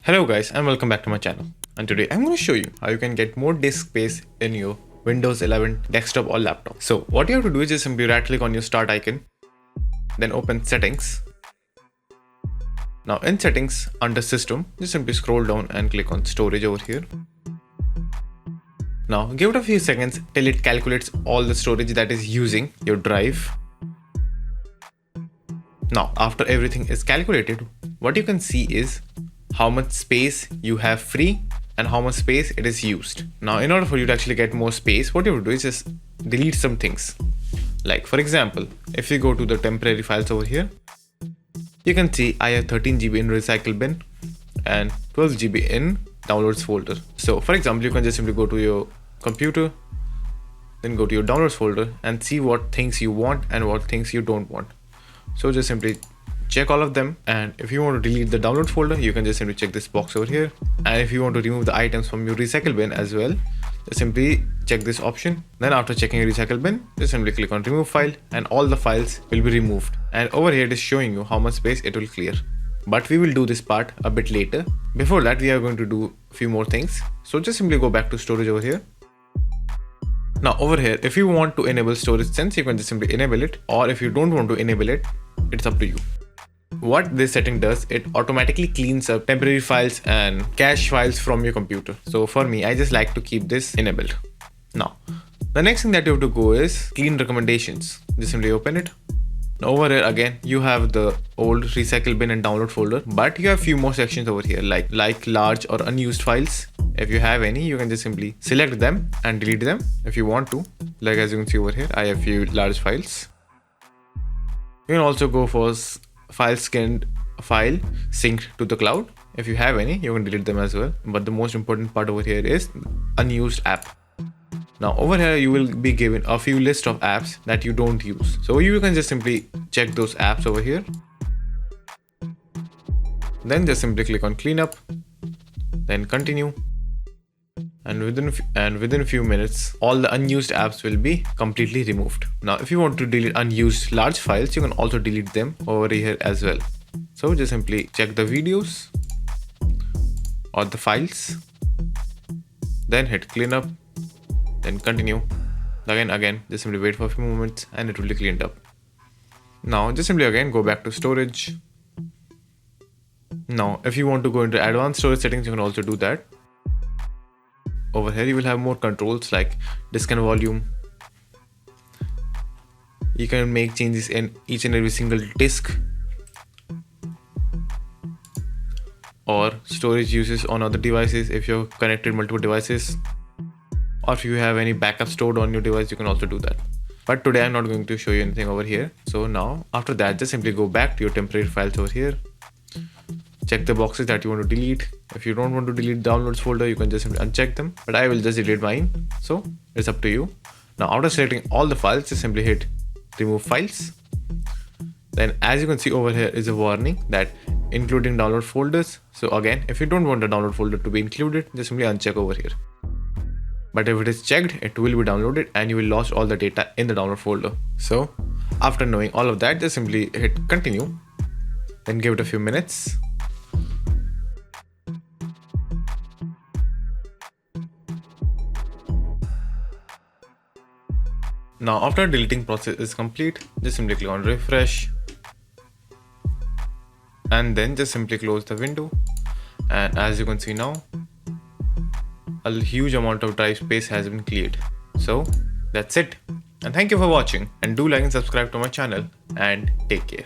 Hello guys and welcome back to my channel, and today I'm going to show you how you can get more disk space in your Windows 11 desktop or laptop. So what you have to do is just simply right click on your start icon, then open settings. Now in settings under system, just simply scroll down and click on storage over here. Now give it a few seconds till it calculates all the storage that is using your drive. Now after everything is calculated, what you can see is how much space you have free and how much space it is used. Now in order for you to actually get more space, what you have to do is just delete some things. Like for example, if you go to the temporary files over here, you can see I have 13 GB in recycle bin and 12 GB in downloads folder. So for example, you can just simply go to your computer, then go to your downloads folder and see what things you want and what things you don't want. So just simply check all of them, and if you want to delete the download folder, you can just simply check this box over here. And if you want to remove the items from your recycle bin as well, just simply check this option. Then after checking your recycle bin, just simply click on remove file and all the files will be removed. And over here it is showing you how much space it will clear. But we will do this part a bit later. Before that, we are going to do a few more things. So just simply go back to storage over here. Now over here, if you want to enable storage sense, you can just simply enable it, or if you don't want to enable it, it's up to you. What this setting does, it automatically cleans up temporary files and cache files from your computer. So for me, I just like to keep this enabled. Now, the next thing that you have to go is clean recommendations. Just simply open it. Now over here again, you have the old recycle bin and download folder, but you have few more sections over here like large or unused files. If you have any, you can just simply select them and delete them if you want to. Like as you can see over here, I have few large files. You can also go for file synced to the cloud. If you have any, you can delete them as well. But the most important part over here is unused app. Now over here, you will be given a few list of apps that you don't use. So you can just simply check those apps over here. Then just simply click on cleanup, then continue. And within a few minutes, all the unused apps will be completely removed. Now, if you want to delete unused large files, you can also delete them over here as well. So just simply check the videos or the files, then hit cleanup, then continue. Again, just simply wait for a few moments and it will be cleaned up. Now, just simply again go back to storage. Now, if you want to go into advanced storage settings, you can also do that. Over here you will have more controls like disk and volume. You can make changes in each and every single disk, or storage uses on other devices if you're connected multiple devices, or if you have any backup stored on your device, you can also do that. But today I'm not going to show you anything over here. So now after that, just simply go back to your temporary files over here. Check the boxes that you want to delete. If you don't want to delete downloads folder, you can just simply uncheck them, but I will just delete mine. So it's up to you. Now after selecting all the files, just simply hit remove files. Then as you can see over here is a warning that including download folders. So again, if you don't want the download folder to be included, just simply uncheck over here. But if it is checked, it will be downloaded and you will lose all the data in the download folder. So after knowing all of that, just simply hit continue, then give it a few minutes. Now after deleting process is complete, just simply click on refresh and then just simply close the window. And as you can see now, a huge amount of drive space has been cleared. So that's it, and thank you for watching, and do like and subscribe to my channel, and take care.